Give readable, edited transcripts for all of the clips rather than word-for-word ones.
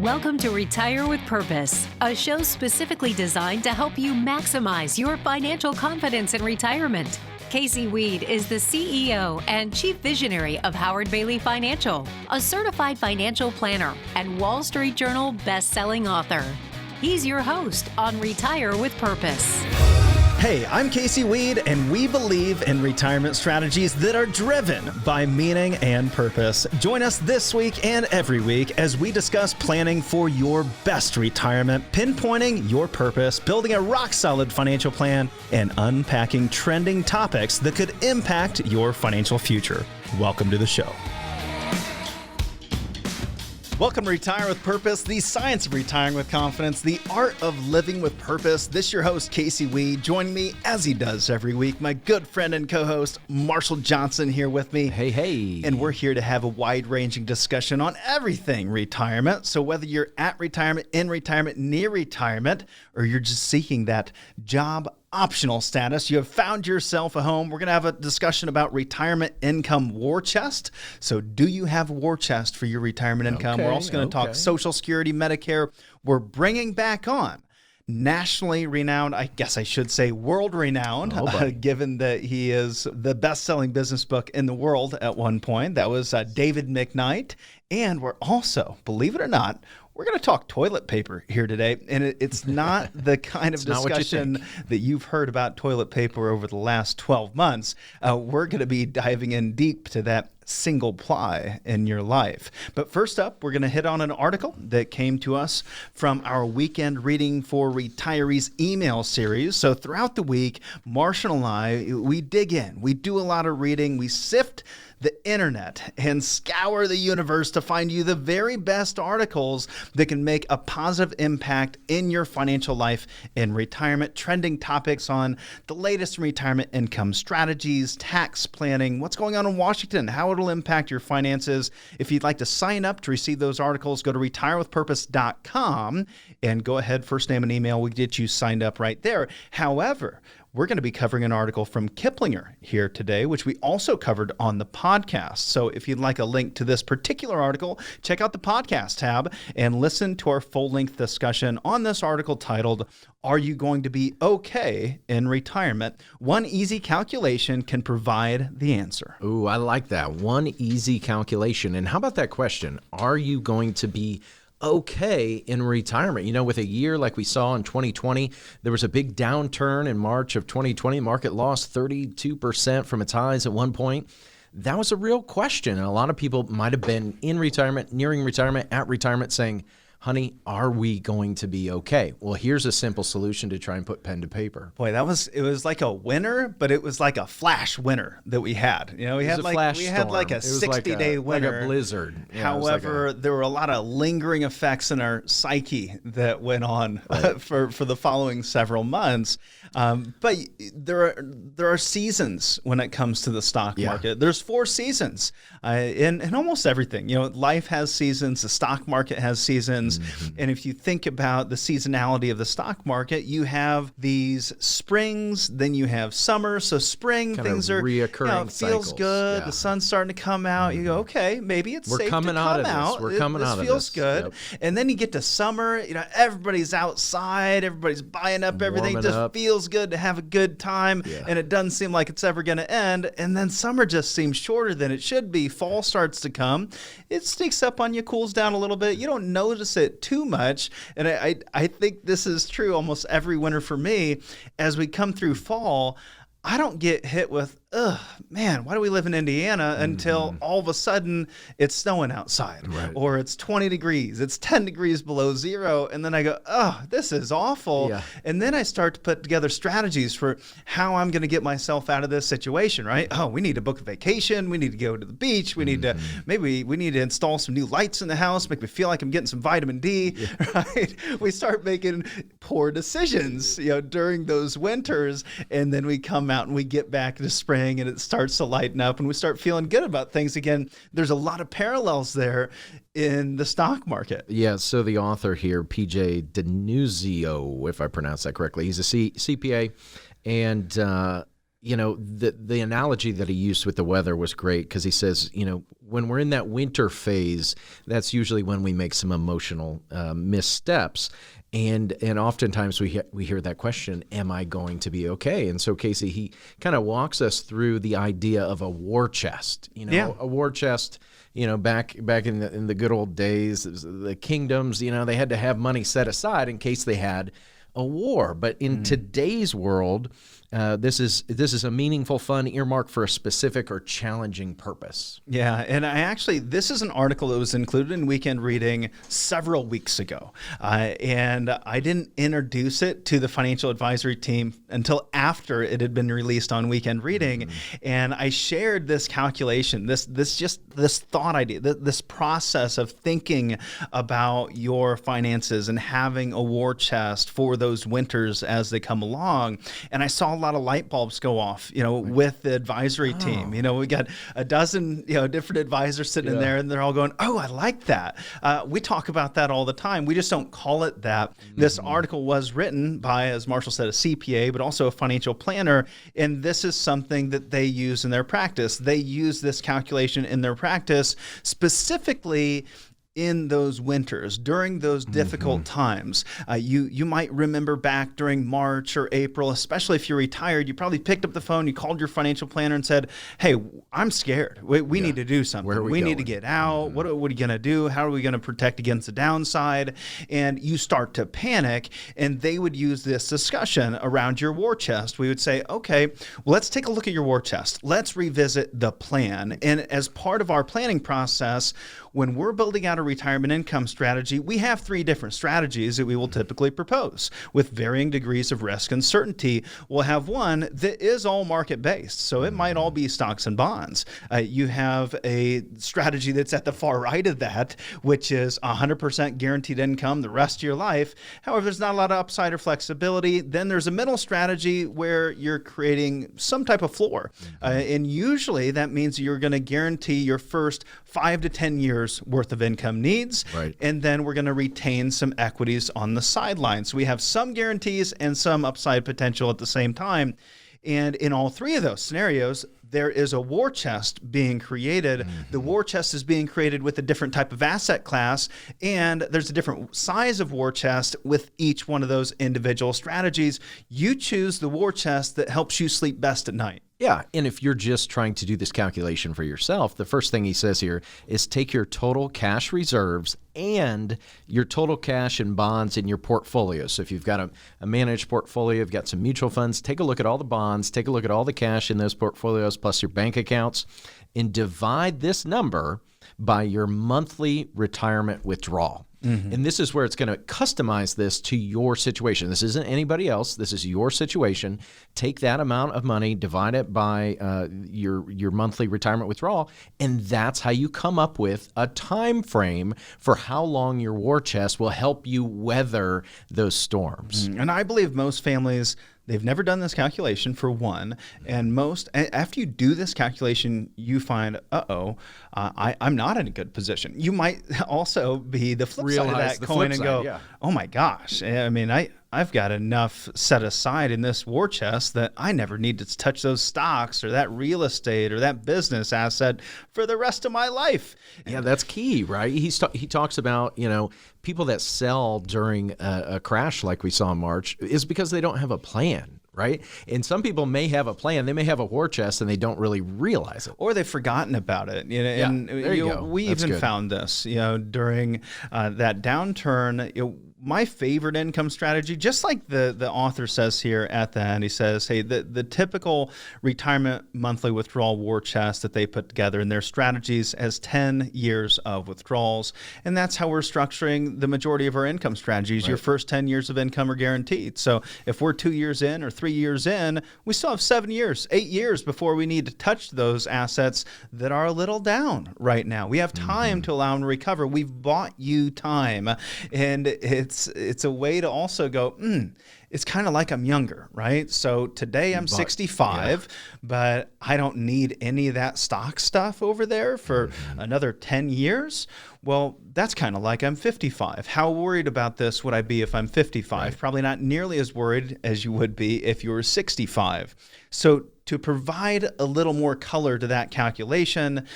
Welcome to Retire with Purpose, a show specifically designed to help you maximize your financial confidence in retirement. Casey Weed is the CEO and Chief Visionary of Howard Bailey Financial, a certified financial planner and Wall Street Journal best-selling author. He's your host on Retire with Purpose. Hey, I'm Casey Weed, and we believe in retirement strategies that are driven by meaning and purpose. Join us this week and every week as we discuss planning for your best retirement, pinpointing your purpose, building a rock-solid financial plan, and unpacking trending topics that could impact your financial future. Welcome to the show. Welcome to Retire with Purpose, the science of retiring with confidence, the art of living with purpose. This is your host, Casey Weed. Joining me, as he does every week, my good friend and co-host, Marshall Johnson, here with me. Hey, hey. And we're here to have a wide-ranging discussion on everything retirement. So whether you're at retirement, in retirement, near retirement, or you're just seeking that job optional status, you have found yourself a home. We're going to have a discussion about retirement income war chest. So do you have a war chest for your retirement income? We're also going to talk Social Security, Medicare. We're bringing back on nationally renowned, I guess I should say world renowned, given that he is the best-selling business book in the world at one point. That was David McKnight. And we're also, believe it or not, we're going to talk toilet paper here today, and it's not the kind of discussion that you've heard about toilet paper over the last 12 months. We're going to be diving in deep to that single-ply in your life. But first up, we're going to hit on an article that came to us from our Weekend Reading for Retirees email series. So throughout the week, Marshall and I, we dig in. We do a lot of reading. We sift the internet and scour the universe to find you the very best articles that can make a positive impact in your financial life in retirement, trending topics on the latest in retirement income strategies, tax planning, what's going on in Washington, how it'll impact your finances. If you'd like to sign up to receive those articles, go to retirewithpurpose.com and go ahead, first name and email, we'll get you signed up right there. However, we're going to be covering an article from Kiplinger here today, which we also covered on the podcast. So if you'd like a link to this particular article, check out the podcast tab and listen to our full-length discussion on this article titled, "Are You Going to Be Okay in Retirement? One easy calculation can provide the answer." Ooh, I like that. One easy calculation. And how about that question? Are you going to be okay in retirement? You know, with a year like we saw in 2020, there was a big downturn in March of 2020. Market lost 32% from its highs at one point. That was a real question. And a lot of people might have been in retirement, nearing retirement, at retirement saying, honey, are we going to be okay? Well, here's a simple solution to try and put pen to paper. Boy, it was like a winter, but it was like a flash winter that we had. You know, we had like a 60-day winter, like a blizzard. Yeah, however, there were a lot of lingering effects in our psyche that went on for the following several months. But there are seasons when it comes to the stock market. There's 4 seasons in almost everything. You know, life has seasons. The stock market has seasons. Mm-hmm. And if you think about the seasonality of the stock market, you have these springs, then you have summer. So spring, kind things are reoccurring. It feels good. Yeah. The sun's starting to come out. Mm-hmm. You go, okay, maybe it's safe to come out. This feels good. Yep. And then you get to summer. You know, everybody's outside. Everybody's buying up everything. It just feels good to have a good time. Yeah. And it doesn't seem like it's ever going to end. And then summer just seems shorter than it should be. Fall starts to come. It sneaks up on you, cools down a little bit. You don't notice it too much. And I think this is true almost every winter for me. As we come through fall, I don't get hit with, man, why do we live in Indiana until all of a sudden it's snowing outside, or it's 20 degrees, it's 10 degrees below zero. And then I go, this is awful. Yeah. And then I start to put together strategies for how I'm going to get myself out of this situation, right? Oh, we need to book a vacation. We need to go to the beach. We need to, maybe we need to install some new lights in the house, make me feel like I'm getting some vitamin D, right? We start making poor decisions, during those winters. And then we come out and we get back to spring and it starts to lighten up and we start feeling good about things again. There's a lot of parallels there in the stock market. Yeah, so the author here, PJ Denuzio, if I pronounce that correctly, he's a CPA, and the analogy that he used with the weather was great, because he says, when we're in that winter phase, that's usually when we make some emotional missteps. And oftentimes we hear that question, am I going to be okay? And so Casey, he kind of walks us through the idea of a war chest. A war chest, back in the good old days, the kingdoms, they had to have money set aside in case they had a war. But in today's world, this is a meaningful fund earmarked for a specific or challenging purpose. Yeah, and this is an article that was included in Weekend Reading several weeks ago, and I didn't introduce it to the financial advisory team until after it had been released on Weekend Reading, and I shared this calculation, this thought idea, this process of thinking about your finances and having a war chest for those winters as they come along, and I saw a lot of light bulbs go off, with the advisory team. We got a dozen, different advisors sitting in there, and they're all going, "Oh, I like that." We talk about that all the time. We just don't call it that. This article was written by, as Marshall said, a CPA, but also a financial planner, and this is something that they use in their practice. They use this calculation in their practice specifically in those winters, during those difficult times. You might remember back during March or April, especially if you're retired, you probably picked up the phone, you called your financial planner and said, "Hey, I'm scared. We need to do something. Where are we going? need to get out. What are we going to do? How are we going to protect against the downside?" And you start to panic, and they would use this discussion around your war chest. We would say, "Okay, well, let's take a look at your war chest. Let's revisit the plan." And as part of our planning process, when we're building out a retirement income strategy, we have 3 different strategies that we will typically propose with varying degrees of risk and certainty. We'll have one that is all market-based, so it might all be stocks and bonds. You have a strategy that's at the far right of that, which is 100% guaranteed income the rest of your life. However, there's not a lot of upside or flexibility. Then there's a middle strategy where you're creating some type of floor. And usually that means you're going to guarantee your first 5 to 10 years worth of income needs. Right. And then we're going to retain some equities on the sidelines. So we have some guarantees and some upside potential at the same time. And in all 3 of those scenarios, there is a war chest being created. The war chest is being created with a different type of asset class, and there's a different size of war chest with each one of those individual strategies. You choose the war chest that helps you sleep best at night. Yeah, and if you're just trying to do this calculation for yourself, the first thing he says here is take your total cash reserves and your total cash and bonds in your portfolio. So if you've got a managed portfolio, you've got some mutual funds, take a look at all the bonds, take a look at all the cash in those portfolios plus your bank accounts, and divide this number by your monthly retirement withdrawal. And this is where it's going to customize this to your situation. This isn't anybody else. This is your situation. Take that amount of money, divide it by your monthly retirement withdrawal, and that's how you come up with a time frame for how long your war chest will help you weather those storms. And I believe most families, they've never done this calculation, for one, and most, after you do this calculation, you find, I'm not in a good position. You might also be the flip side of that coin and go, "Oh my gosh, I mean, I've got enough set aside in this war chest that I never need to touch those stocks or that real estate or that business asset for the rest of my life." Yeah, that's key, right? He talks about, people that sell during a crash like we saw in March is because they don't have a plan, right? And some people may have a plan. They may have a war chest and they don't really realize it. Or they've forgotten about it. And there you go. We That's even good. found this, during that downturn. My favorite income strategy, just like the author says here at the end, he says, hey, the typical retirement monthly withdrawal war chest that they put together in their strategies has 10 years of withdrawals. And that's how we're structuring the majority of our income strategies. Right. Your first 10 years of income are guaranteed. So if we're 2 years in or 3 years in, we still have 7 years, 8 years before we need to touch those assets that are a little down right now. We have time to allow them to recover. We've bought you time. And it's a way to also go, it's kind of like I'm younger, right? So today I'm 65, but I don't need any of that stock stuff over there for another 10 years. Well, that's kind of like I'm 55. How worried about this would I be if I'm 55? Right. Probably not nearly as worried as you would be if you were 65. So to provide a little more color to that calculation,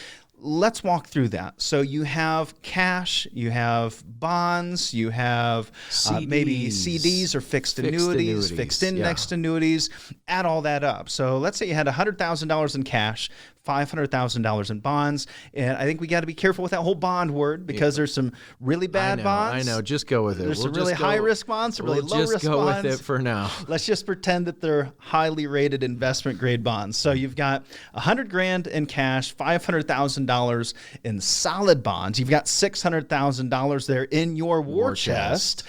let's walk through that. So you have cash, you have bonds, you have maybe CDs or fixed annuities, fixed indexed annuities. Add all that up. So let's say you had $100,000 in cash, $500,000 in bonds. And I think we got to be careful with that whole bond word because there's some really bad bonds. I know. Just go with it. There's some really high-risk bonds, some really low-risk bonds. Just go with it for now. Let's just pretend that they're highly rated investment-grade bonds. So you've got $100,000 in cash, $500,000 in solid bonds. You've got $600,000 there in your war chest.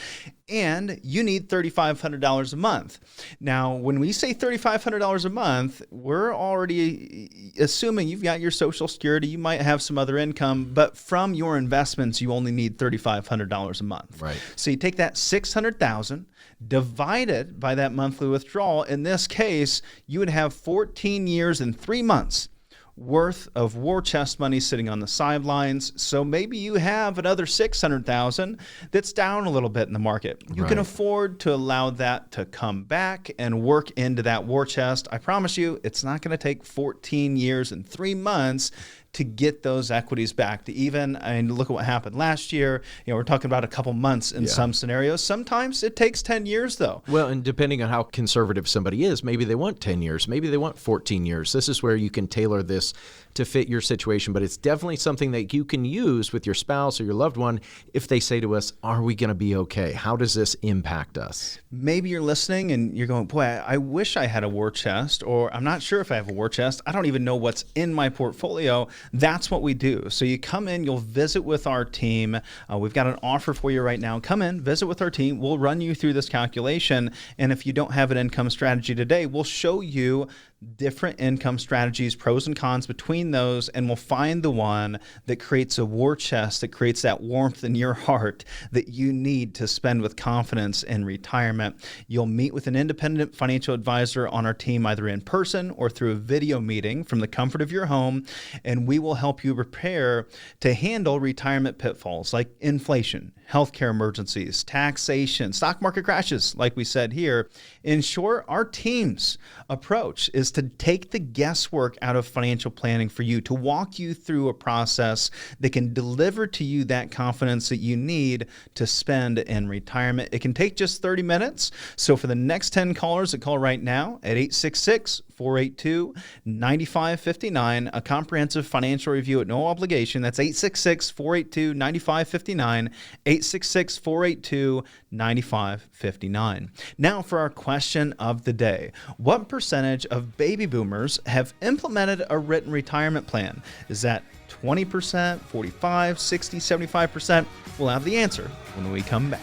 And you need $3,500 a month. Now, when we say $3,500 a month, we're already assuming you've got your Social Security, you might have some other income, but from your investments, you only need $3,500 a month. Right. So you take that $600,000, divide it by that monthly withdrawal. In this case, you would have 14 years and 3 months worth of war chest money sitting on the sidelines. So maybe you have another $600,000 that's down a little bit in the market. You can afford to allow that to come back and work into that war chest. I promise you, it's not going to take 14 years and 3 months to get those equities back to even. And look at what happened last year. We're talking about a couple months in some scenarios. Sometimes it takes 10 years though. Well, and depending on how conservative somebody is, maybe they want 10 years, maybe they want 14 years. This is where you can tailor this to fit your situation, but it's definitely something that you can use with your spouse or your loved one if they say to us, are we going to be okay? How does this impact us? Maybe you're listening and you're going, boy, I wish I had a war chest, or I'm not sure if I have a war chest. I don't even know what's in my portfolio. That's what we do. So you come in, you'll visit with our team. We've got an offer for you right now. Come in, visit with our team. We'll run you through this calculation. And if you don't have an income strategy today, we'll show you different income strategies, pros and cons between those, and we'll find the one that creates a war chest, that creates that warmth in your heart that you need to spend with confidence in retirement. You'll meet with an independent financial advisor on our team, either in person or through a video meeting from the comfort of your home, and we will help you prepare to handle retirement pitfalls like inflation, healthcare emergencies, taxation, stock market crashes, like we said here. In short, our team's approach is to take the guesswork out of financial planning for you, to walk you through a process that can deliver to you that confidence that you need to spend in retirement. It can take just 30 minutes. So for the next 10 callers that call right now at 866-482-9559, a comprehensive financial review at no obligation. That's 866-482-9559, 866-482-9559. Now for our question of the day. What percentage of baby boomers have implemented a written retirement plan? Is that 20%, 45, 60, 75%? We'll have the answer when we come back.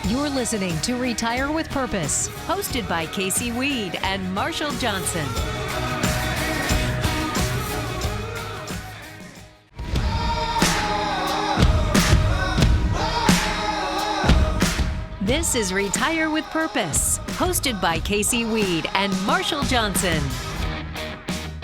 You're listening to Retire with Purpose, hosted by Casey Weed and Marshall Johnson. This is Retire with Purpose, hosted by Casey Weed and Marshall Johnson.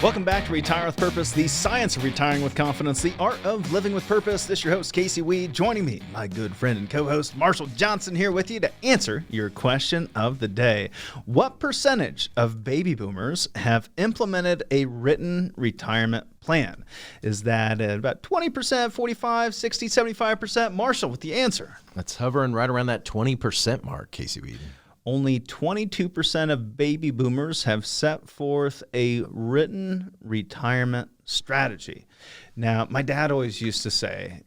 Welcome back to Retire with Purpose, the science of retiring with confidence, the art of living with purpose. This is your host, Casey Weed. Joining me, my good friend and co-host, Marshall Johnson, here with you to answer your question of the day. What percentage of baby boomers have implemented a written retirement plan? Is that about 20%, 45, 60, 75%? Marshall with the answer. That's hovering right around that 20% mark, Casey Weed. Only 22% of baby boomers have set forth a written retirement strategy. Now, my dad always used to say,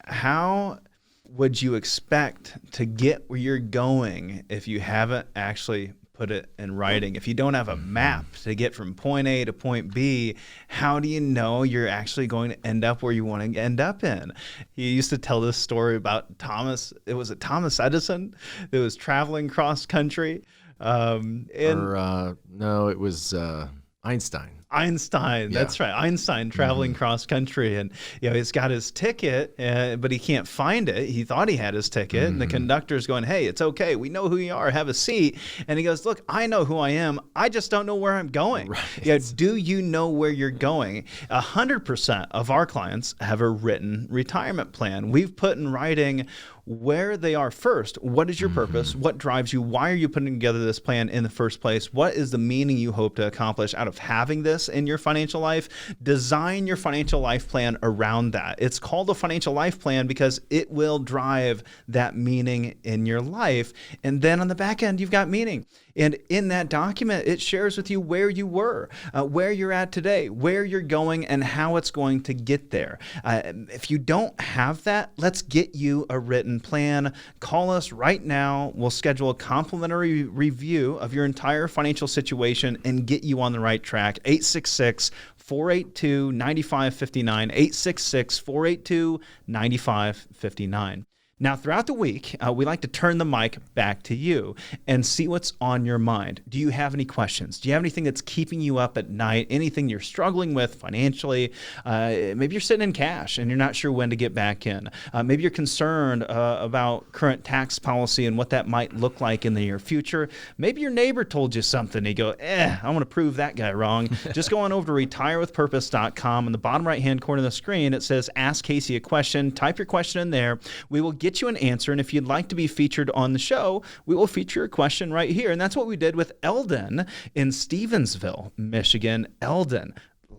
how would you expect to get where you're going if you haven't actually put it in writing? If you don't have a map to get from point A to point B, how do you know you're actually going to end up where you want to end up in? He used to tell this story about Thomas Edison that was traveling cross country. No, it was Einstein. That's right. Einstein traveling cross country, and he's got his ticket, but he can't find it. He thought he had his ticket, and the conductor's going, "Hey, it's okay. We know who you are. Have a seat." And he goes, "Look, I know who I am. I just don't know where I'm going." Right. Do you know where you're going? 100% of our clients have a written retirement plan. We've put in writing where they are first. What is your purpose? What drives you? Why are you putting together this plan in the first place? What is the meaning you hope to accomplish out of having this in your financial life? Design your financial life plan around that. It's called a financial life plan because it will drive that meaning in your life. And then on the back end, you've got meaning. And in that document, it shares with you where you were, where you're at today, where you're going, and how it's going to get there. If you don't have that, let's get you a written plan. Call us right now. We'll schedule a complimentary review of your entire financial situation and get you on the right track. 866-482-9559, 866-482-9559. Now, throughout the week, we like to turn the mic back to you and see what's on your mind. Do you have any questions? Do you have anything that's keeping you up at night? Anything you're struggling with financially? Maybe you're sitting in cash and you're not sure when to get back in. Maybe you're concerned about current tax policy and what that might look like in the near future. Maybe your neighbor told you something and you go, I want to prove that guy wrong. Just go on over to retirewithpurpose.com. In the bottom right-hand corner of the screen, it says, Ask Casey a question. Type your question in there. We will get you an answer, and if you'd like to be featured on the show, we will feature a question right here. And that's what we did with Eldon in Stevensville, Michigan. Eldon,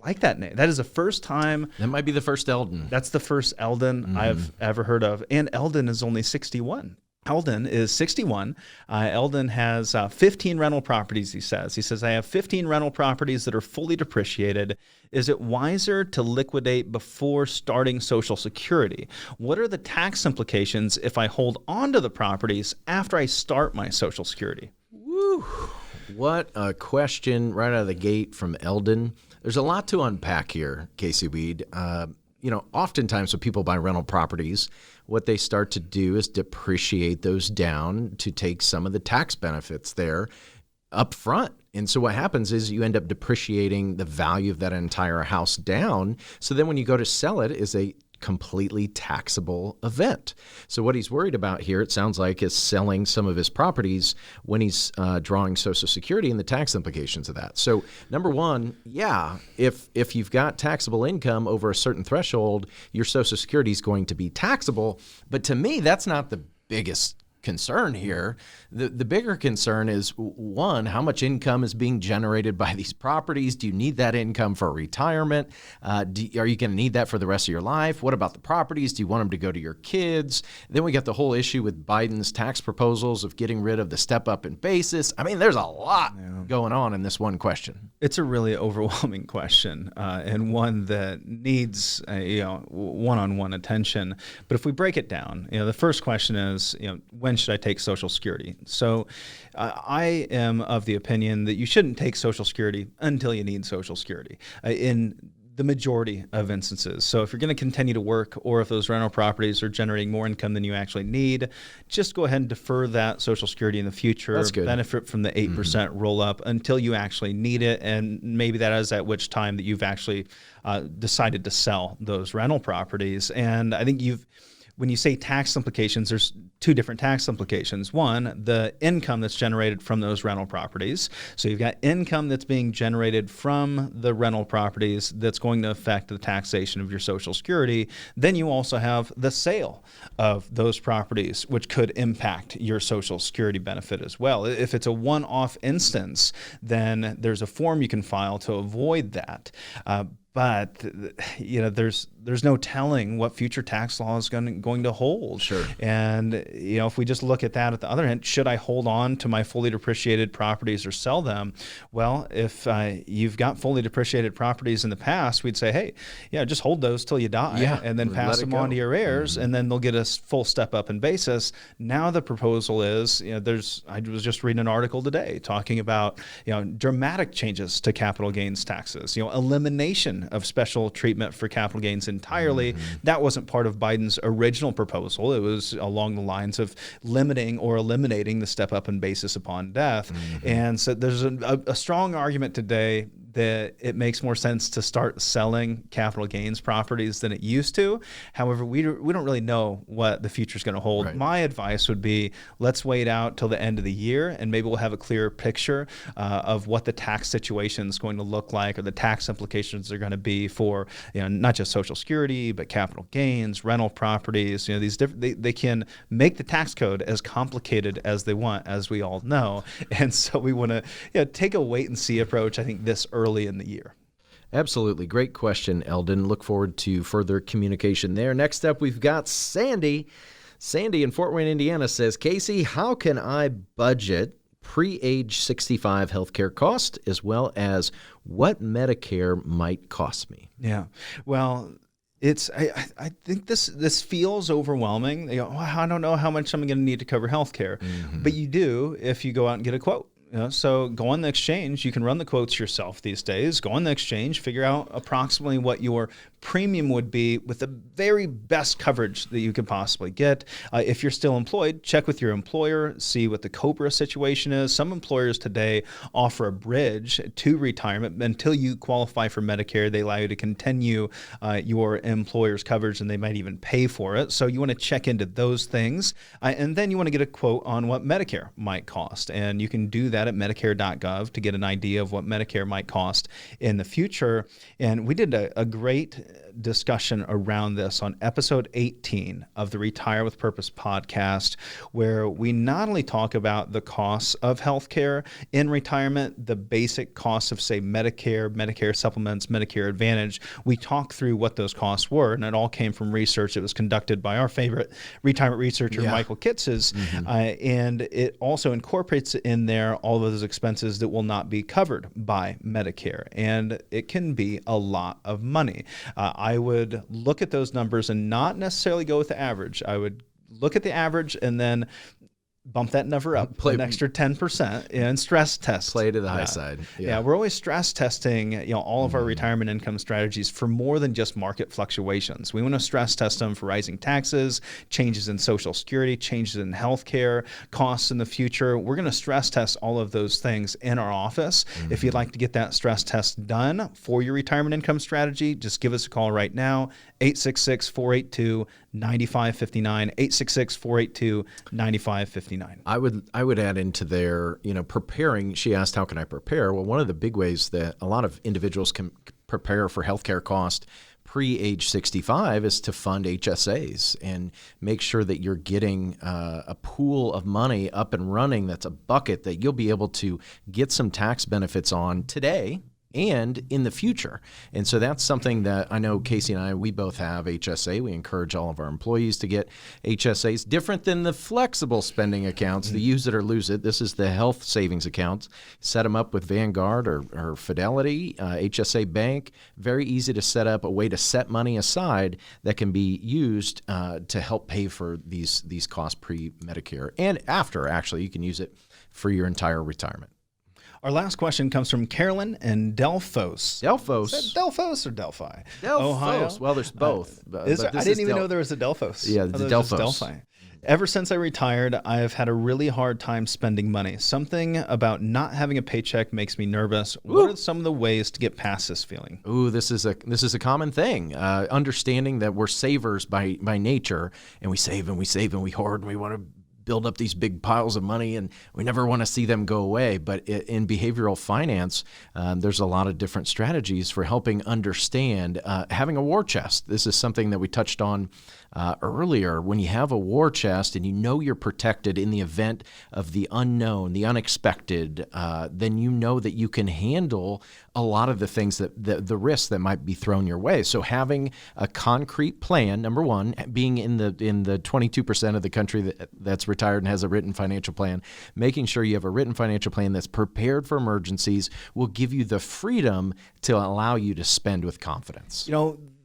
like that name. That is the first time. That might be the first Eldon. That's the first Eldon I've ever heard of. And Eldon is only 61. Eldon is 61. Eldon has 15 rental properties, he says. He says, I have 15 rental properties that are fully depreciated. Is it wiser to liquidate before starting Social Security? What are the tax implications if I hold on to the properties after I start my Social Security? Woo! What a question right out of the gate from Eldon. There's a lot to unpack here, Casey Weed. Oftentimes when people buy rental properties, what they start to do is depreciate those down to take some of the tax benefits there up front. And so what happens is you end up depreciating the value of that entire house down. So then when you go to sell it, is a completely taxable event. So what he's worried about here, it sounds like, is selling some of his properties when he's drawing Social Security and the tax implications of that. So number one, if you've got taxable income over a certain threshold, your Social Security is going to be taxable. But to me, that's not the biggest concern here. The bigger concern is, one, how much income is being generated by these properties? Do you need that income for retirement? Are you going to need that for the rest of your life? What about the properties? Do you want them to go to your kids? Then we got the whole issue with Biden's tax proposals of getting rid of the step up in basis. I mean, there's a lot going on in this one question. It's a really overwhelming question and one that needs one-on-one attention. But if we break it down, the first question is, when should I take Social Security? So I am of the opinion that you shouldn't take Social Security until you need Social Security in the majority of instances. So if you're going to continue to work, or if those rental properties are generating more income than you actually need, just go ahead and defer that Social Security in the future. That's good. Benefit from the 8% roll up until you actually need it. And maybe that is at which time that you've actually decided to sell those rental properties. And I think when you say tax implications, there's two different tax implications. One, the income that's generated from those rental properties. So you've got income that's being generated from the rental properties that's going to affect the taxation of your Social Security. Then you also have the sale of those properties, which could impact your Social Security benefit as well. If it's a one-off instance, then there's a form you can file to avoid that. But there's no telling what future tax law is going to hold. Sure. And if we just look at that at the other end, should I hold on to my fully depreciated properties or sell them? Well, if you've got fully depreciated properties in the past, we'd say, hey, just hold those till you die, and then pass them on to your heirs, and then they'll get a full step up in basis. Now the proposal is, I was just reading an article today talking about dramatic changes to capital gains taxes, elimination of special treatment for capital gains entirely. That wasn't part of Biden's original proposal. It was along the lines of limiting or eliminating the step up in basis upon death. And so there's a strong argument today that it makes more sense to start selling capital gains properties than it used to. However, we don't really know what the future is going to hold. Right. My advice would be, let's wait out till the end of the year, and maybe we'll have a clearer picture of what the tax situation is going to look like, or the tax implications are going to be for, not just Social Security, but capital gains, rental properties. These different, they can make the tax code as complicated as they want, as we all know. And so we want to take a wait and see approach, I think, this early in the year. Absolutely. Great question, Eldon. Look forward to further communication there. Next up, we've got Sandy. Sandy in Fort Wayne, Indiana says, Casey, how can I budget pre-age 65 healthcare cost, as well as what Medicare might cost me? Yeah. Well, I think this feels overwhelming. I don't know how much I'm going to need to cover healthcare, but you do if you go out and get a quote. So go on the exchange. You can run the quotes yourself these days. Go on the exchange, figure out approximately what your premium would be with the very best coverage that you could possibly get. If you're still employed, check with your employer, see what the COBRA situation is. Some employers today offer a bridge to retirement until you qualify for Medicare. They allow you to continue your employer's coverage, and they might even pay for it. So you want to check into those things. And then you want to get a quote on what Medicare might cost. And you can do that at medicare.gov to get an idea of what Medicare might cost in the future. And we did a great discussion around this on episode 18 of the Retire with Purpose podcast, where we not only talk about the costs of healthcare in retirement, the basic costs of, say, Medicare supplements, Medicare Advantage. We talk through what those costs were, and it all came from research that was conducted by our favorite retirement researcher, Michael Kitzes, and it also incorporates in there all of those expenses that will not be covered by Medicare, and it can be a lot of money. I would look at those numbers and not necessarily go with the average. I would look at the average and then bump that number up an extra 10% and stress test. Play to the high side. Yeah, we're always stress testing, all of our retirement income strategies for more than just market fluctuations. We want to stress test them for rising taxes, changes in Social Security, changes in healthcare costs in the future. We're going to stress test all of those things in our office. If you'd like to get that stress test done for your retirement income strategy, just give us a call right now, 866-482-9559, 866-482-9559. I would add into there, preparing. She asked, how can I prepare? Well, one of the big ways that a lot of individuals can prepare for healthcare cost pre-age 65 is to fund HSAs and make sure that you're getting a pool of money up and running that's a bucket that you'll be able to get some tax benefits on today and in the future. And so that's something that I know Casey and I, we both have HSA. We encourage all of our employees to get HSAs, different than the flexible spending accounts, the use it or lose it. This is the health savings accounts. Set them up with Vanguard or Fidelity, HSA Bank. Very easy to set up, a way to set money aside that can be used to help pay for these costs pre-Medicare. And after, actually, you can use it for your entire retirement. Our last question comes from Carolyn in Delphos. Delphos. Is that Delphos or Delphi? Delphos. Ohio? Well, there's both. I didn't even know there was a Delphos. Yeah, the Delphos. Delphi. Ever since I retired, I have had a really hard time spending money. Something about not having a paycheck makes me nervous. What are some of the ways to get past this feeling? Ooh, this is a common thing. Understanding that we're savers by nature, and we save and we save and we hoard and we want to build up these big piles of money, and we never want to see them go away. But in behavioral finance, there's a lot of different strategies for helping understand having a war chest. This is something that we touched on earlier. When you have a war chest and you know you're protected in the event of the unknown, the unexpected, then you know that you can handle a lot of the things that the risks that might be thrown your way. So having a concrete plan, number one, being in the 22% of the country that's retired and has a written financial plan, making sure you have a written financial plan that's prepared for emergencies will give you the freedom to allow you to spend with confidence.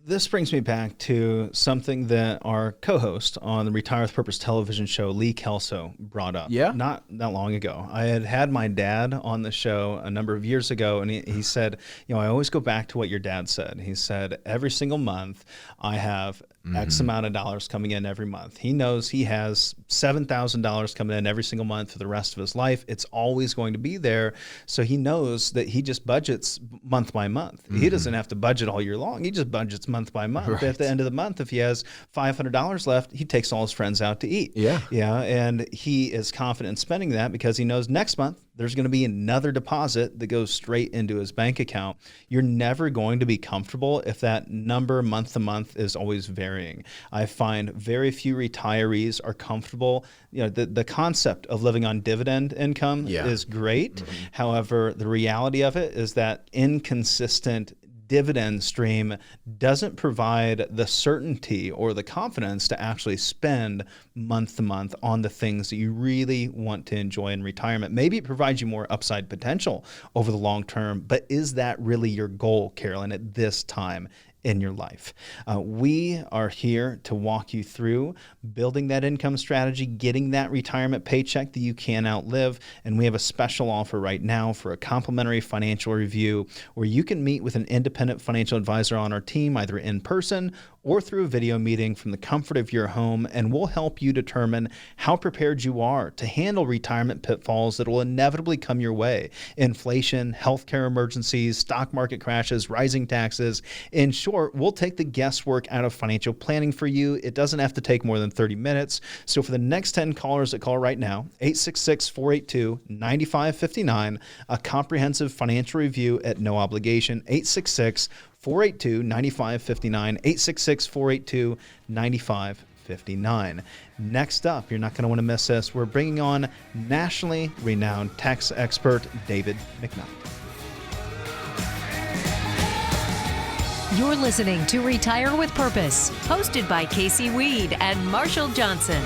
This brings me back to something that our co-host on the Retire with Purpose television show, Lee Kelso, brought up. Yeah. Not that long ago. I had my dad on the show a number of years ago, and he said, I always go back to what your dad said. He said, every single month I have X amount of dollars coming in every month. He knows he has $7,000 coming in every single month for the rest of his life. It's always going to be there. So he knows that he just budgets month by month. He doesn't have to budget all year long. He just budgets month by month. Right. At the end of the month, if he has $500 left, he takes all his friends out to eat. Yeah. And he is confident in spending that because he knows next month there's going to be another deposit that goes straight into his bank account. You're never going to be comfortable if that number month to month is always varying. I find very few retirees are comfortable. The concept of living on dividend income is great. However, the reality of it is that inconsistent dividend stream doesn't provide the certainty or the confidence to actually spend month to month on the things that you really want to enjoy in retirement. Maybe it provides you more upside potential over the long term, but is that really your goal, Carolyn, at this time in your life? We are here to walk you through building that income strategy, getting that retirement paycheck that you can outlive. And we have a special offer right now for a complimentary financial review where you can meet with an independent financial advisor on our team, either in person or through a video meeting from the comfort of your home, and we'll help you determine how prepared you are to handle retirement pitfalls that will inevitably come your way. Inflation, healthcare emergencies, stock market crashes, rising taxes. In short, we'll take the guesswork out of financial planning for you. It doesn't have to take more than 30 minutes. So for the next 10 callers that call right now, 866-482-9559, a comprehensive financial review at no obligation, 866-482-9559, 866-482-9559. Next up, you're not going to want to miss this. We're bringing on nationally renowned tax expert David McKnight. You're listening to Retire with Purpose, hosted by Casey Weed and Marshall Johnson.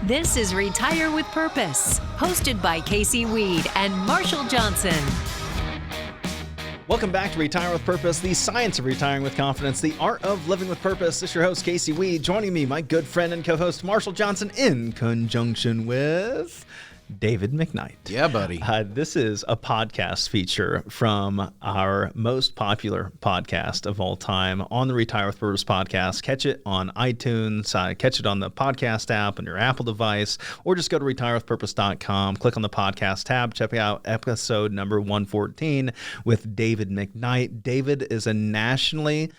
This is Retire with Purpose, hosted by Casey Weed and Marshall Johnson. Welcome back to Retire with Purpose, the science of retiring with confidence, the art of living with purpose. This is your host, Casey Weed. Joining me, my good friend and co-host, Marshall Johnson, in conjunction with David McKnight. Yeah, buddy. This is a podcast feature from our most popular podcast of all time on the Retire with Purpose podcast. Catch it on iTunes, catch it on the podcast app on your Apple device, or just go to retirewithpurpose.com, click on the podcast tab, check out episode number 114 with David McKnight. David is a nationally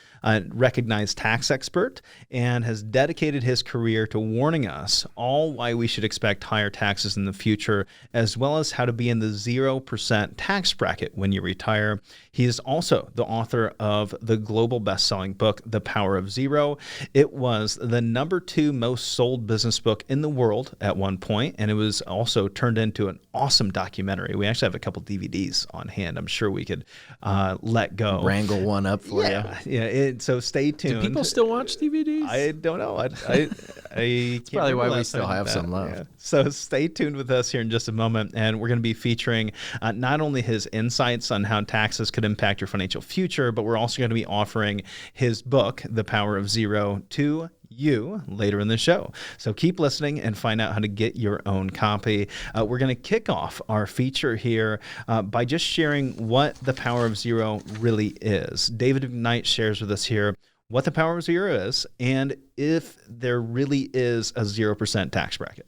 recognized tax expert and has dedicated his career to warning us all why we should expect higher taxes in the future, as well as how to be in the 0% tax bracket when you retire. He is also the author of the global best-selling book, The Power of Zero. It was the #2 most sold business book in the world at one point, and it was also turned into an awesome documentary. We actually have a couple DVDs on hand. I'm sure we could let go. Wrangle one up for you. Yeah. So stay tuned. Do people still watch DVDs? I don't know. It's probably why we still have some left. Yeah. So stay tuned with us here in just a moment, and we're going to be featuring not only his insights on how taxes could impact your financial future, but we're also going to be offering his book, The Power of Zero, to you later in the show. So keep listening and find out how to get your own copy. We're going to kick off our feature here by just sharing what the Power of Zero really is. David McKnight shares with us here what the Power of Zero is and if there really is a 0% tax bracket.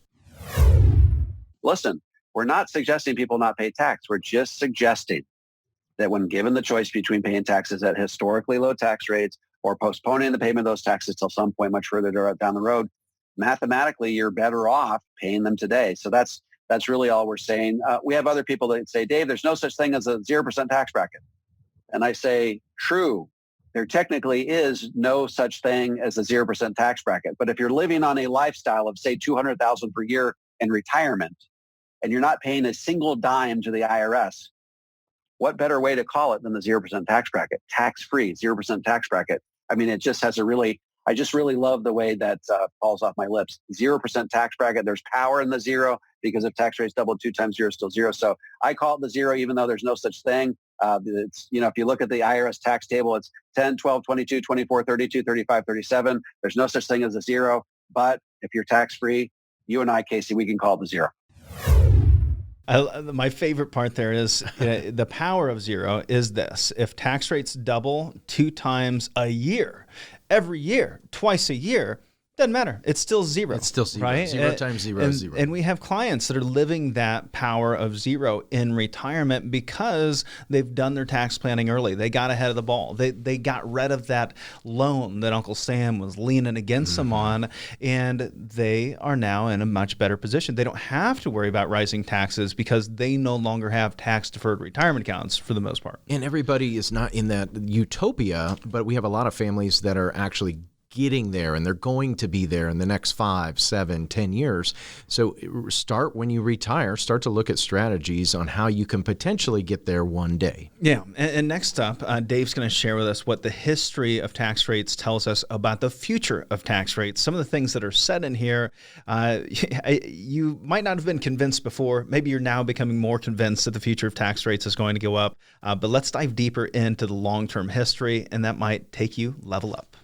Listen, we're not suggesting people not pay tax. We're just suggesting that when given the choice between paying taxes at historically low tax rates or postponing the payment of those taxes till some point much further down the road, mathematically, you're better off paying them today. So that's really all we're saying. We have other people that say, Dave, there's no such thing as a 0% tax bracket. And I say, true. There technically is no such thing as a 0% tax bracket. But if you're living on a lifestyle of, say, $200,000 per year in retirement, and you're not paying a single dime to the IRS, what better way to call it than the 0% tax bracket? Tax-free, 0% tax bracket. I mean, it just has I just really love the way that falls off my lips. 0% tax bracket, there's power in the zero because if tax rates double 2 times 0 is still 0. So I call it the zero, even though there's no such thing. It's, if you look at the IRS tax table, it's 10, 12, 22, 24, 32, 35, 37. There's no such thing as a zero. But if you're tax-free, you and I, Casey, we can call it the zero. My favorite part there is the power of zero is this. If tax rates double 2 times a year, every year, twice a year, doesn't matter. It's still zero. It's still zero. Right? 0 times 0 is 0. And we have clients that are living that power of zero in retirement because they've done their tax planning early. They got ahead of the ball. They got rid of that loan that Uncle Sam was leaning against them on, and they are now in a much better position. They don't have to worry about rising taxes because they no longer have tax-deferred retirement accounts for the most part. And everybody is not in that utopia, but we have a lot of families that are actually getting there, and they're going to be there in the next 5, 7, 10 years. So start when you retire, start to look at strategies on how you can potentially get there one day. Yeah. And next up, Dave's going to share with us what the history of tax rates tells us about the future of tax rates. Some of the things that are said in here, you might not have been convinced before. Maybe you're now becoming more convinced that the future of tax rates is going to go up. But let's dive deeper into the long-term history, and that might take you level up.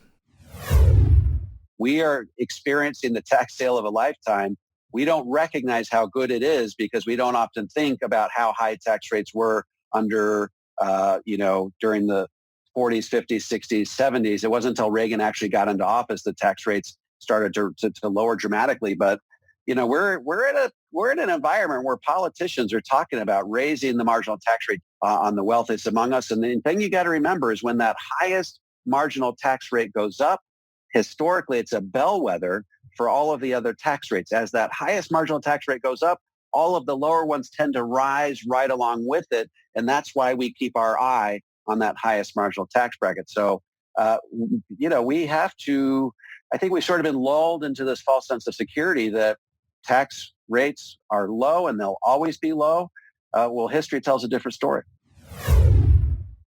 We are experiencing the tax sale of a lifetime. We don't recognize how good it is because we don't often think about how high tax rates were under, during the 40s, 50s, 60s, 70s. It wasn't until Reagan actually got into office that tax rates started to lower dramatically. But we're in an environment where politicians are talking about raising the marginal tax rate on the wealthiest among us. And the thing you got to remember is when that highest marginal tax rate goes up, historically, it's a bellwether for all of the other tax rates. As that highest marginal tax rate goes up, all of the lower ones tend to rise right along with it. And that's why we keep our eye on that highest marginal tax bracket. So, we have to, I think we've sort of been lulled into this false sense of security that tax rates are low and they'll always be low. Well, history tells a different story.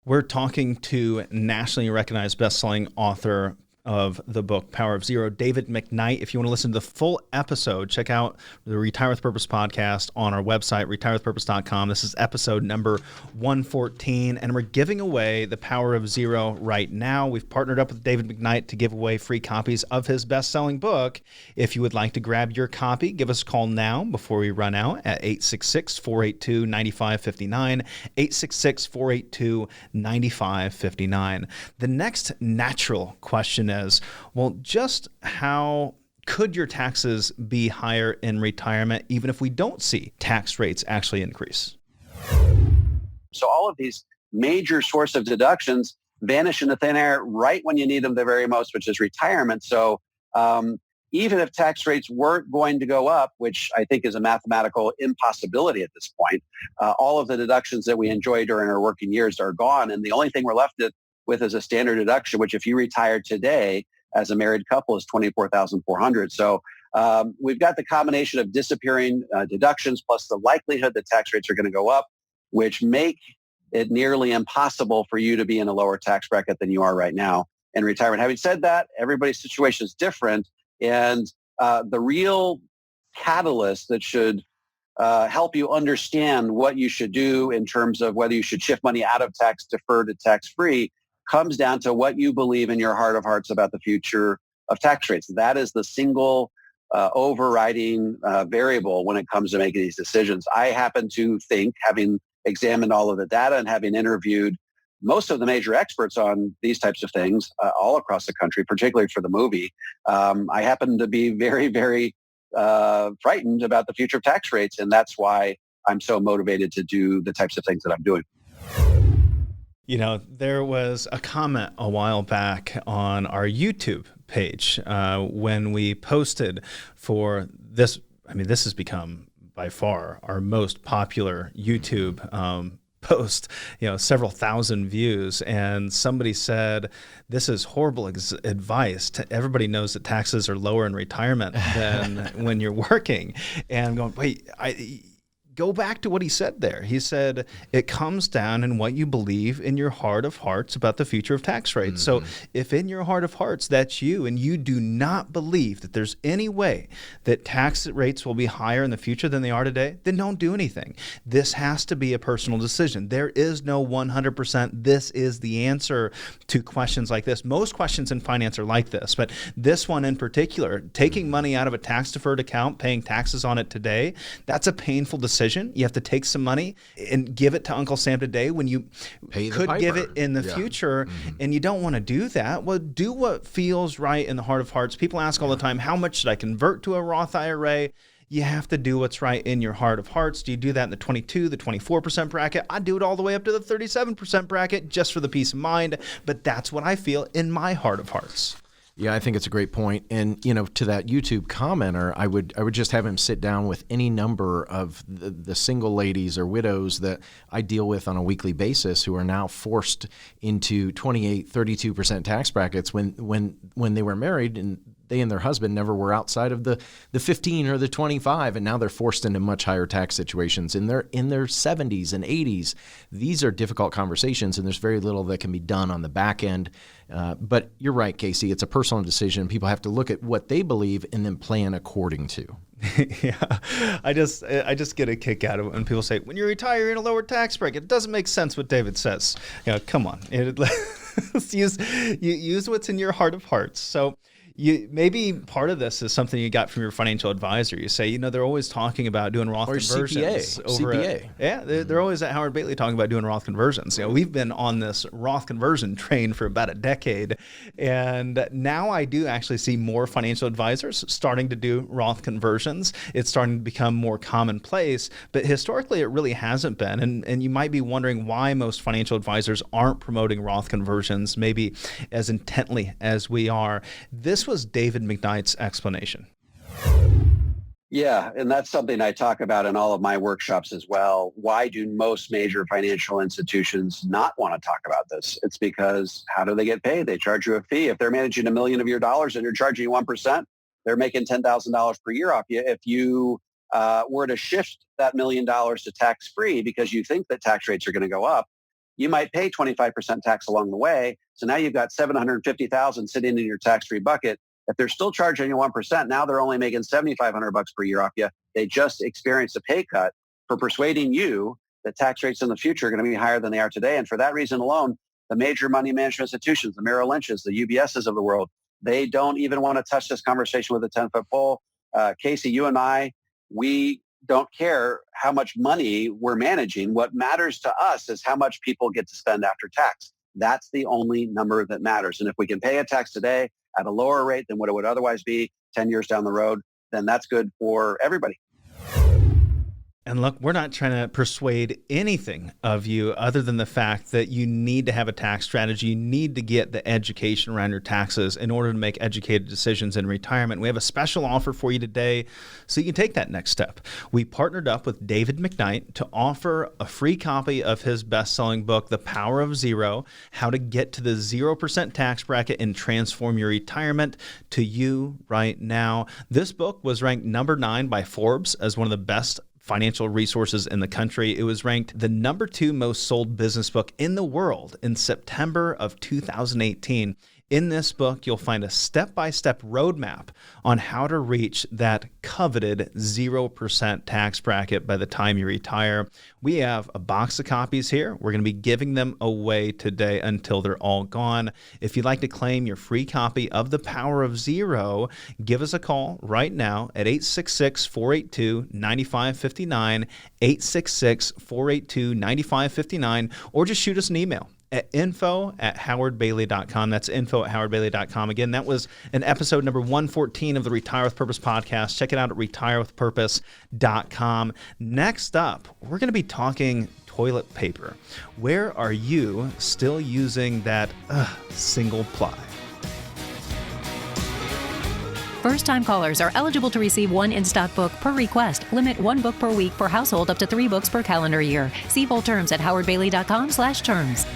We're talking to nationally recognized best-selling author of the book, Power of Zero, David McKnight. If you want to listen to the full episode, check out the Retire with Purpose podcast on our website, retirewithpurpose.com. This is episode number 114, and we're giving away the Power of Zero right now. We've partnered up with David McKnight to give away free copies of his best-selling book. If you would like to grab your copy, give us a call now before we run out at 866-482-9559, 866-482-9559. The next natural question is, well, just how could your taxes be higher in retirement even if we don't see tax rates actually increase? So all of these major source of deductions vanish into thin air right when you need them the very most, which is retirement. So even if tax rates weren't going to go up, which I think is a mathematical impossibility at this point, all of the deductions that we enjoy during our working years are gone. And the only thing we're left with is a standard deduction, which if you retire today as a married couple is $24,400. So we've got the combination of disappearing deductions plus the likelihood that tax rates are going to go up, which make it nearly impossible for you to be in a lower tax bracket than you are right now in retirement. Having said that, everybody's situation is different. And the real catalyst that should help you understand what you should do in terms of whether you should shift money out of tax deferred to tax free comes down to what you believe in your heart of hearts about the future of tax rates. That is the single overriding variable when it comes to making these decisions. I happen to think, having examined all of the data and having interviewed most of the major experts on these types of things all across the country, particularly for the movie, I happen to be very, very frightened about the future of tax rates. And that's why I'm so motivated to do the types of things that I'm doing. There was a comment a while back on our YouTube page when we posted for this. I mean, this has become by far our most popular YouTube post, several thousand views. And somebody said, this is horrible advice. Everybody knows that taxes are lower in retirement than when you're working. And I'm going, wait, go back to what he said there. He said, it comes down in what you believe in your heart of hearts about the future of tax rates. Mm-hmm. So if in your heart of hearts, that's you, and you do not believe that there's any way that tax rates will be higher in the future than they are today, then don't do anything. This has to be a personal decision. There is no 100%. This is the answer to questions like this. Most questions in finance are like this, but this one in particular, taking money out of a tax deferred account, paying taxes on it today, that's a painful decision decision. You have to take some money and give it to Uncle Sam today when you could give it in the future, and you don't want to do that. Well, do what feels right in the heart of hearts. People ask all the time, how much should I convert to a Roth IRA? You have to do what's right in your heart of hearts. Do you do that in the 22, the 24% bracket? I do it all the way up to the 37% bracket just for the peace of mind, but that's what I feel in my heart of hearts. Yeah, I think it's a great point. And, you know, to that YouTube commenter, I would just have him sit down with any number of the single ladies or widows that I deal with on a weekly basis who are now forced into 28, 32% tax brackets when they were married and they and their husband never were outside of the 15 or the 25, and now they're forced into much higher tax situations in their 70s and 80s. These are difficult conversations, and there's very little that can be done on the back end. But you're right, Casey. It's a personal decision. People have to look at what they believe and then plan according to. Yeah, I just get a kick out of it when people say, when you retire, you're in a lower tax bracket. It doesn't make sense what David says. You know, come on. Use what's in your heart of hearts. So maybe part of this is something you got from your financial advisor. You say, you know, they're always talking about doing Roth conversions. CPA. They're always at Howard Bailey talking about doing Roth conversions. You know, we've been on this Roth conversion train for about a decade, and now I do actually see more financial advisors starting to do Roth conversions. It's starting to become more commonplace, but historically it really hasn't been. And you might be wondering why most financial advisors aren't promoting Roth conversions maybe as intently as we are. This was David McKnight's explanation. Yeah, and that's something I talk about in all of my workshops as well. Why do most major financial institutions not want to talk about this? It's because how do they get paid? They charge you a fee. If they're managing $1 million of your dollars and you're charging you 1%, they're making $10,000 per year off you. If you were to shift that $1 million to tax-free because you think that tax rates are going to go up, you might pay 25% tax along the way. So now you've got $750,000 sitting in your tax-free bucket. If they're still charging you 1%, now they're only making $7,500 per year off you. They just experienced a pay cut for persuading you that tax rates in the future are going to be higher than they are today. And for that reason alone, the major money management institutions, the Merrill Lynch's, the UBS's of the world, they don't even want to touch this conversation with a 10-foot pole. Casey, you and I, we don't care how much money we're managing. What matters to us is how much people get to spend after tax. That's the only number that matters. And if we can pay a tax today at a lower rate than what it would otherwise be 10 years down the road, then that's good for everybody. And look, we're not trying to persuade anything of you other than the fact that you need to have a tax strategy. You need to get the education around your taxes in order to make educated decisions in retirement. We have a special offer for you today so you can take that next step. We partnered up with David McKnight to offer a free copy of his best-selling book, The Power of Zero, How to Get to the 0% Tax Bracket and Transform Your Retirement, to you right now. This book was ranked number 9 by Forbes as one of the best financial resources in the country. It was ranked the number 2 most sold business book in the world in September of 2018. In this book, you'll find a step-by-step roadmap on how to reach that coveted 0% tax bracket by the time you retire. We have a box of copies here. We're going to be giving them away today until they're all gone. If you'd like to claim your free copy of The Power of Zero, give us a call right now at 866-482-9559, 866-482-9559, or just shoot us an email at info@howardbailey.com. That's info@howardbailey.com. Again, that was an episode number 114 of the Retire with Purpose podcast. Check it out at retirewithpurpose.com. Next up, we're going to be talking toilet paper. Where are you still using that single-ply? First-time callers are eligible to receive 1 in-stock book per request. Limit 1 book per week per household, up to 3 books per calendar year. See full terms at howardbailey.com/terms.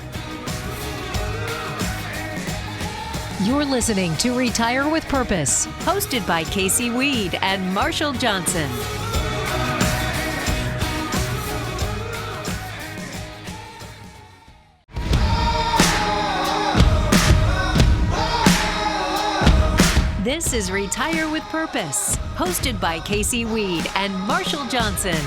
You're listening to Retire with Purpose, hosted by Casey Weed and Marshall Johnson. This is Retire with Purpose, hosted by Casey Weed and Marshall Johnson.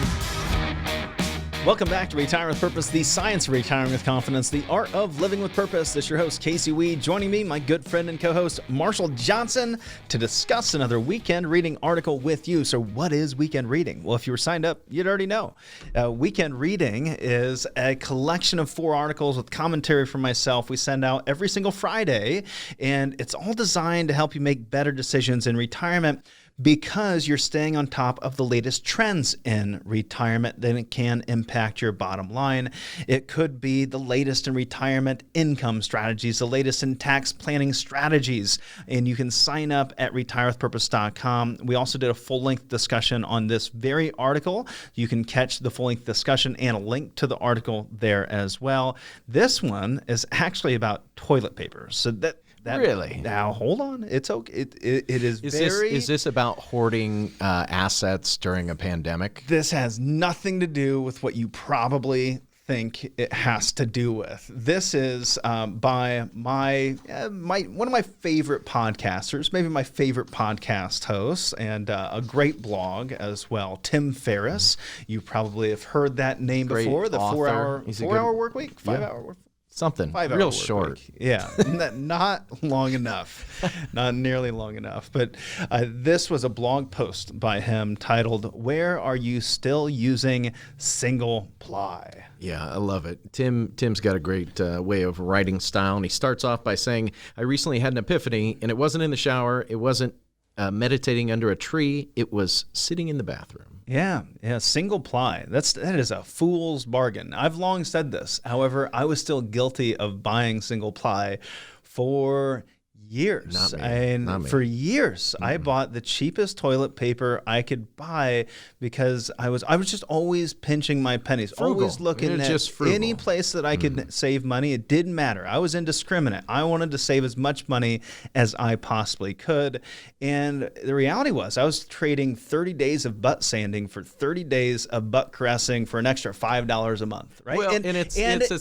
Welcome back to Retire with Purpose, the science of retiring with confidence, the art of living with purpose. This is your host, Casey Weed. Joining me, my good friend and co-host, Marshall Johnson, to discuss another weekend reading article with you. So what is weekend reading? Well, if you were signed up, you'd already know. Weekend reading is a collection of 4 articles with commentary from myself. We send out every single Friday, and it's all designed to help you make better decisions in retirement, because you're staying on top of the latest trends in retirement, then it can impact your bottom line. It could be the latest in retirement income strategies, the latest in tax planning strategies, and you can sign up at retirewithpurpose.com. We also did a full-length discussion on this very article. You can catch the full-length discussion and a link to the article there as well. This one is actually about toilet paper. So that really? Now, hold on. It's okay. It is very... Is this about hoarding assets during a pandemic? This has nothing to do with what you probably think it has to do with. This is by one of my favorite podcasters, maybe my favorite podcast host, and a great blog as well, Tim Ferriss. You probably have heard that name before. The author. 4-hour work week, 5-hour work. Something 5-hour real work short. week. Yeah, not long enough, not nearly long enough. But this was a blog post by him titled, "Where Are You Still Using Single-ply?" Yeah, I love it. Tim's got a great way of writing style, and he starts off by saying, "I recently had an epiphany, and it wasn't in the shower. It wasn't meditating under a tree. It was sitting in the bathroom." Yeah, single-ply. That is a fool's bargain. I've long said this. However, I was still guilty of buying single-ply for years. Not me. For years, I bought the cheapest toilet paper I could buy because I was just always pinching my pennies, Frugal. always looking You're at just frugal. any place that I could save money. It didn't matter. I was indiscriminate. I wanted to save as much money as I possibly could. And the reality was I was trading 30 days of butt sanding for 30 days of butt caressing for an extra $5 a month, right? Well, and it's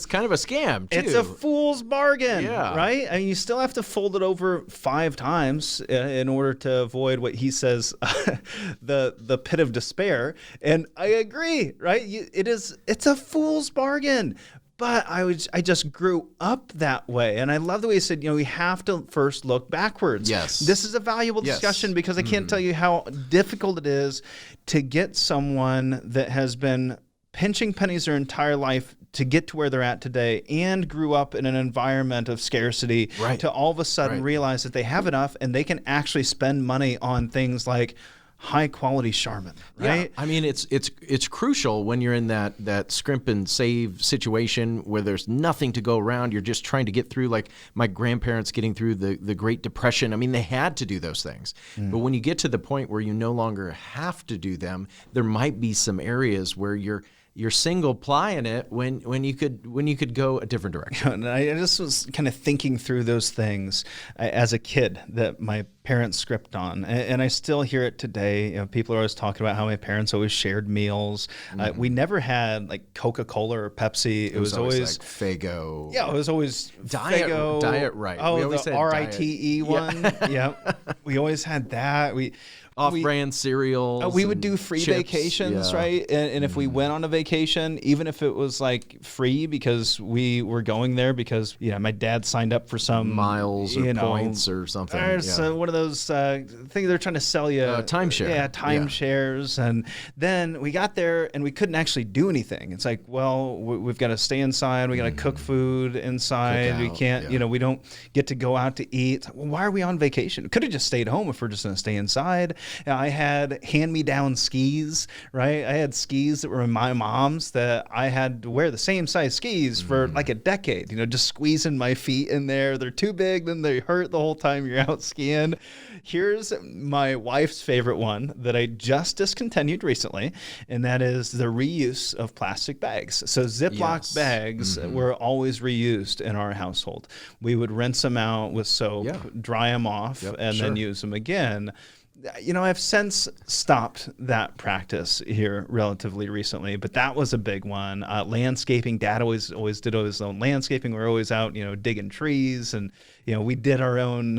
kind of a scam, too. It's a fool's bargain, Yeah. right? I mean, you still have to fold it over 5 times in order to avoid what he says, the pit of despair. And I agree, right? It's a fool's bargain. But I just grew up that way. And I love the way he said, we have to first look backwards. Yes. This is a valuable discussion because I can't tell you how difficult it is to get someone that has been pinching pennies their entire life to get to where they're at today and grew up in an environment of scarcity to all of a sudden realize that they have enough and they can actually spend money on things like high-quality Charmin, right? Yeah. I mean, it's crucial when you're in that scrimp and save situation where there's nothing to go around. You're just trying to get through, like my grandparents getting through the Great Depression. I mean, they had to do those things. But when you get to the point where you no longer have to do them, there might be some areas where you're single-plying it when you could go a different direction. And I just was kind of thinking through those things as a kid that my parents script on, and I still hear it today. People are always talking about how my parents always shared meals. We never had like Coca-Cola or Pepsi. It was always like Faygo. Yeah, it was always Faygo. Diet right. Oh, we always the had RITE one. Yeah, we always had that. Off-brand cereals. We would do free chips, vacations, right? And if we went on a vacation, even if it was like free because we were going there because my dad signed up for some miles or points or something. There's one of those things they're trying to sell you. Timeshare. Yeah, timeshares. Yeah. And then we got there and we couldn't actually do anything. It's like, well, we've got to stay inside. We got to cook food inside. We can't, we don't get to go out to eat. Well, why are we on vacation? We could have just stayed home if we're just going to stay inside. I had hand-me-down skis, right? I had skis that were my mom's that I had to wear the same size skis for like a decade, just squeezing my feet in there. They're too big, then they hurt the whole time you're out skiing. Here's my wife's favorite one that I just discontinued recently, and that is the reuse of plastic bags. So Ziploc bags were always reused in our household. We would rinse them out with soap, dry them off, and then use them again. I've since stopped that practice here relatively recently, but that was a big one. Landscaping, Dad always did his own landscaping. We're always out, digging trees and we did our own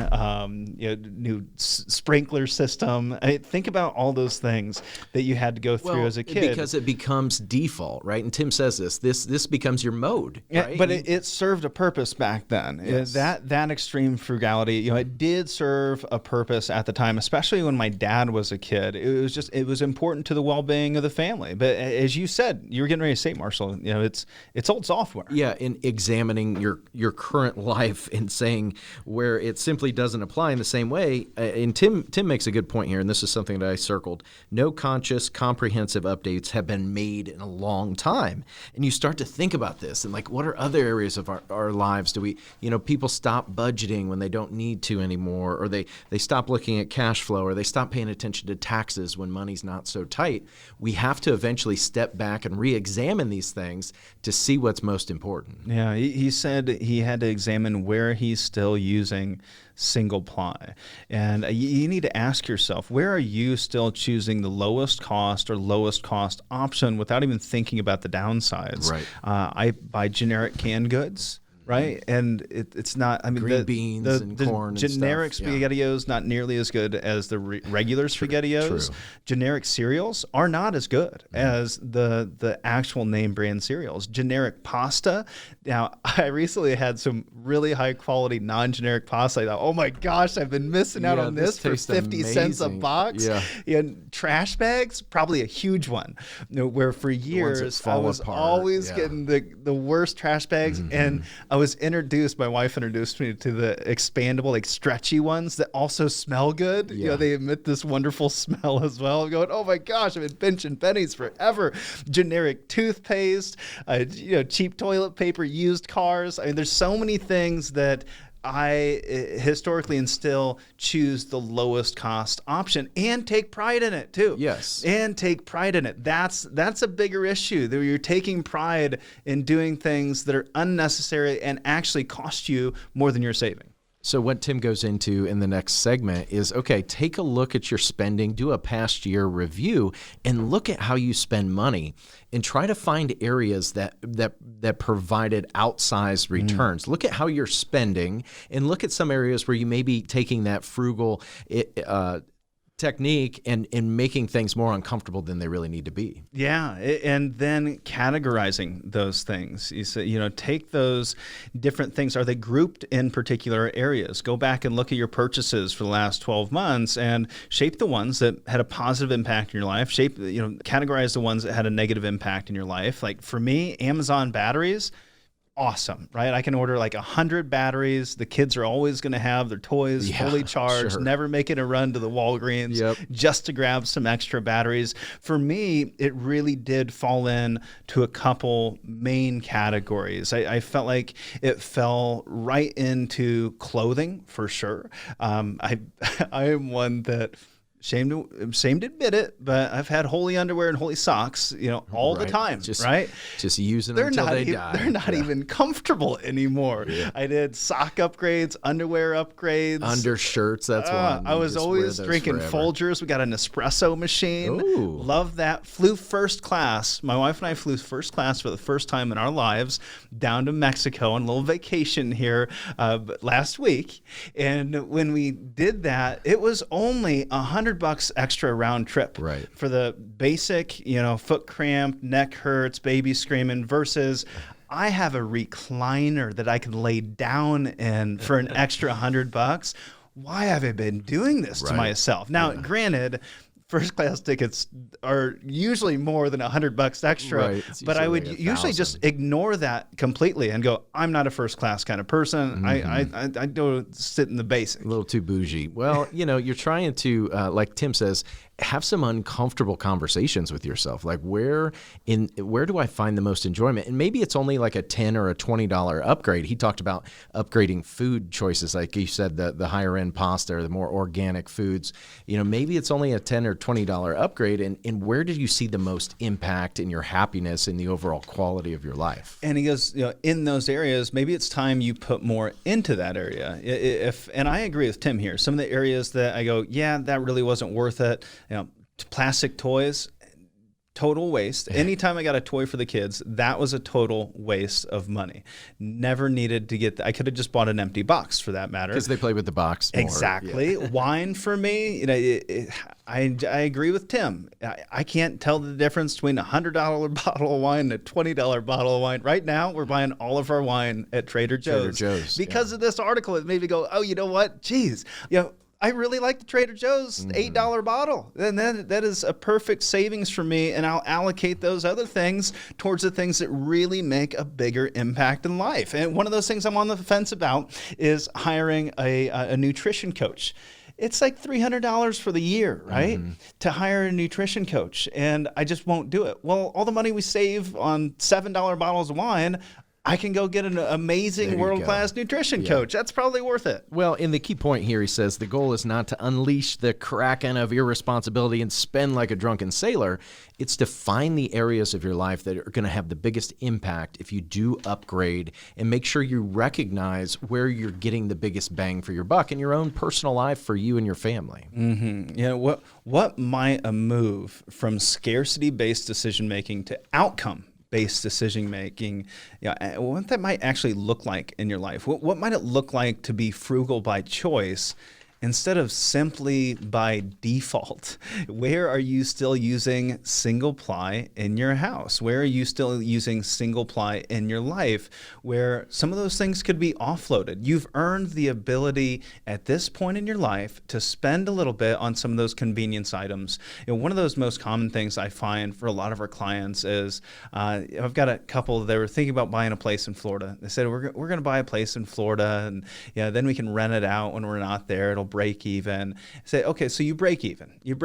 new sprinkler system. Think about all those things that you had to go through as a kid. Because it becomes default, right? And Tim says this becomes your mode, right? Yeah, but it served a purpose back then. Yes. That extreme frugality, it did serve a purpose at the time, especially when my dad was a kid. It was important to the well-being of the family. But as you said, you were getting ready to say, Marshall, it's old software. Yeah, in examining your current life and saying where it simply doesn't apply in the same way. And Tim makes a good point here, and this is something that I circled. No conscious, comprehensive updates have been made in a long time. And you start to think about this and like, what are other areas of our lives? Do we, people stop budgeting when they don't need to anymore, or they stop looking at cash flow, or they stop paying attention to taxes when money's not so tight. We have to eventually step back and re-examine these things to see what's most important. Yeah, he said he had to examine where he's still using single-ply. And you need to ask yourself, where are you still choosing the lowest cost or lowest cost option without even thinking about the downsides? Right. I buy generic canned goods. Right, and it's not. I mean, green beans and corn. Generic and stuff. SpaghettiOs not nearly as good as the regular SpaghettiOs. True. Generic cereals are not as good as the actual name brand cereals. Generic pasta. Now, I recently had some really high quality non-generic pasta. I thought, oh my gosh, I've been missing out on this for 50 cents a box. Yeah. And trash bags, probably a huge one. Where for years I was always getting the worst trash bags, and my wife introduced me to the expandable, like stretchy ones that also smell good. Yeah. They emit this wonderful smell as well. I'm going, oh my gosh, I've been pinching pennies forever. Generic toothpaste, cheap toilet paper, used cars. I mean, there's so many things that I historically and still choose the lowest cost option and take pride in it too. Yes. And take pride in it. That's a bigger issue. That you're taking pride in doing things that are unnecessary and actually cost you more than you're saving. So what Tim goes into in the next segment is, okay, take a look at your spending, do a past year review, and look at how you spend money and try to find areas that provided outsized returns. Look at how you're spending and look at some areas where you may be taking that frugal technique and making things more uncomfortable than they really need to be. Yeah, and then categorizing those things. You say, take those different things. Are they grouped in particular areas? Go back and look at your purchases for the last 12 months and shape the ones that had a positive impact in your life. Categorize the ones that had a negative impact in your life. Like for me, Amazon batteries, awesome, right? I can order like 100 batteries. The kids are always going to have their toys fully charged, sure. Never making a run to the Walgreens just to grab some extra batteries. For me, it really did fall in to a couple main categories. I felt like it fell right into clothing for sure. I am one that shame to admit it, but I've had holy underwear and holy socks, all the time, right? Just using them until they die. They're not even comfortable anymore. Yeah. I did sock upgrades, underwear upgrades. Undershirts, that's one. I was always drinking Folgers. We got an espresso machine. Ooh. Love that. Flew first class. My wife and I flew first class for the first time in our lives down to Mexico on a little vacation here last week. And when we did that, it was only $100 extra round trip for the basic, foot cramp, neck hurts, baby screaming versus I have a recliner that I can lay down in for an extra $100. Why have I been doing this to myself? Now, granted, first class tickets are usually more than $100 extra, but I would usually just ignore that completely and go, I'm not a first class kind of person. I don't sit in the basic. A little too bougie. Well, you're trying to, like Tim says, have some uncomfortable conversations with yourself. Like where do I find the most enjoyment? And maybe it's only like a $10 or a $20 upgrade. He talked about upgrading food choices. Like you said, the higher end pasta or the more organic foods, maybe it's only a $10 or $20 upgrade. And where did you see the most impact in your happiness and the overall quality of your life? And he goes, in those areas, maybe it's time you put more into that area. And I agree with Tim here. Some of the areas that I go, yeah, that really wasn't worth it. Plastic toys, Total waste. Anytime I got a toy for the kids, that was a total waste of money. Never needed to get, I could have just bought an empty box for that matter. Because they play with the box more. Exactly. Yeah. Wine for me, I agree with Tim. I can't tell the difference between a $100 bottle of wine and a $20 bottle of wine. Right now, we're buying all of our wine at Trader Joe's. Because of this article, it made me go, oh, you know what? Geez, I really like the Trader Joe's $8 bottle. And that is a perfect savings for me, and I'll allocate those other things towards the things that really make a bigger impact in life. And one of those things I'm on the fence about is hiring a nutrition coach. It's like $300 for the year, right? To hire a nutrition coach, and I just won't do it. Well, all the money we save on $7 bottles of wine, I can go get an amazing world-class nutrition coach. That's probably worth it. Well, in the key point here, he says the goal is not to unleash the kraken of irresponsibility and spend like a drunken sailor. It's to find the areas of your life that are going to have the biggest impact if you do upgrade, and make sure you recognize where you're getting the biggest bang for your buck in your own personal life for you and your family. What might a move from scarcity-based decision-making to outcome-based decision-making, what that might actually look like in your life? What might it look like to be frugal by choice instead of simply by default? Where are you still using single-ply in your house? Where are you still using single-ply in your life, where some of those things could be offloaded? You've earned the ability at this point in your life to spend a little bit on some of those convenience items. One of those most common things I find for a lot of our clients is, I've got a couple that were thinking about buying a place in Florida. They said, we're going to buy a place in Florida, and then we can rent it out when we're not there. It'll break even. Say, okay, so you break even. You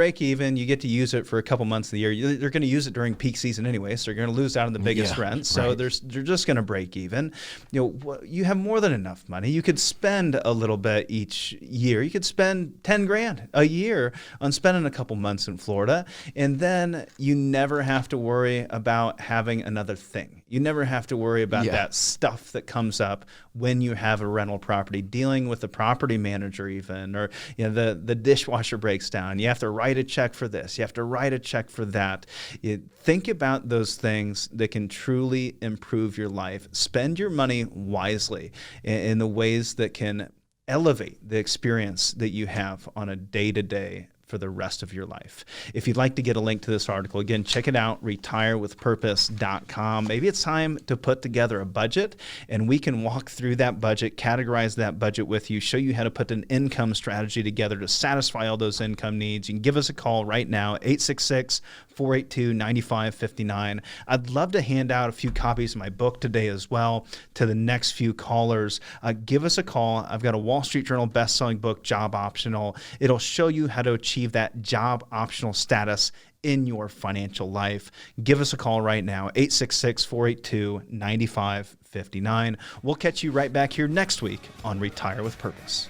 get to use it for a couple months of the year. They're going to use it during peak season anyway, so you're going to lose out on the biggest rent. So they're just going to break even. You have more than enough money. You could spend a little bit each year. You could spend $10,000 a year on spending a couple months in Florida, and then you never have to worry about having another thing. You never have to worry about that stuff that comes up when you have a rental property, dealing with the property manager even, or the dishwasher breaks down. You have to write a check for this. You have to write a check for that. Think about those things that can truly improve your life. Spend your money wisely in the ways that can elevate the experience that you have on a day-to-day for the rest of your life. If you'd like to get a link to this article, again, check it out, retirewithpurpose.com. Maybe it's time to put together a budget, and we can walk through that budget, categorize that budget with you, show you how to put an income strategy together to satisfy all those income needs. You can give us a call right now, 866-482-9559. I'd love to hand out a few copies of my book today as well to the next few callers. Give us a call. I've got a Wall Street Journal best-selling book, Job Optional. It'll show you how to achieve that job optional status in your financial life. Give us a call right now, 866-482-9559. We'll catch you right back here next week on Retire with Purpose.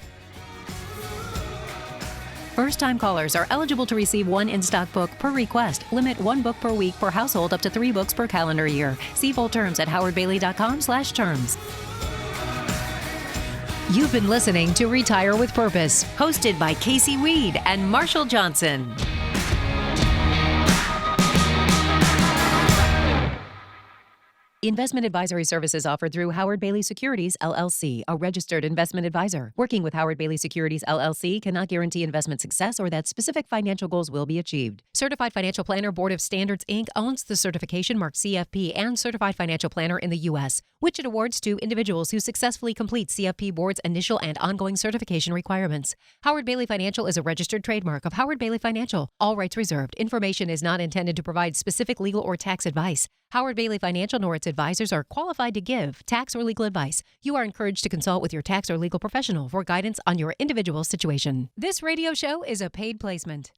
First-time callers are eligible to receive one in-stock book per request. Limit one book per week per household, up to 3 books per calendar year. See full terms at howardbailey.com/terms. You've been listening to Retire with Purpose, hosted by Casey Weed and Marshall Johnson. Investment advisory services offered through Howard Bailey Securities, LLC, a registered investment advisor. Working with Howard Bailey Securities, LLC cannot guarantee investment success or that specific financial goals will be achieved. Certified Financial Planner Board of Standards, Inc. owns the certification marked CFP and Certified Financial Planner in the U.S., which it awards to individuals who successfully complete CFP Board's initial and ongoing certification requirements. Howard Bailey Financial is a registered trademark of Howard Bailey Financial. All rights reserved. Information is not intended to provide specific legal or tax advice. Howard Bailey Financial nor its advisors are qualified to give tax or legal advice. You are encouraged to consult with your tax or legal professional for guidance on your individual situation. This radio show is a paid placement.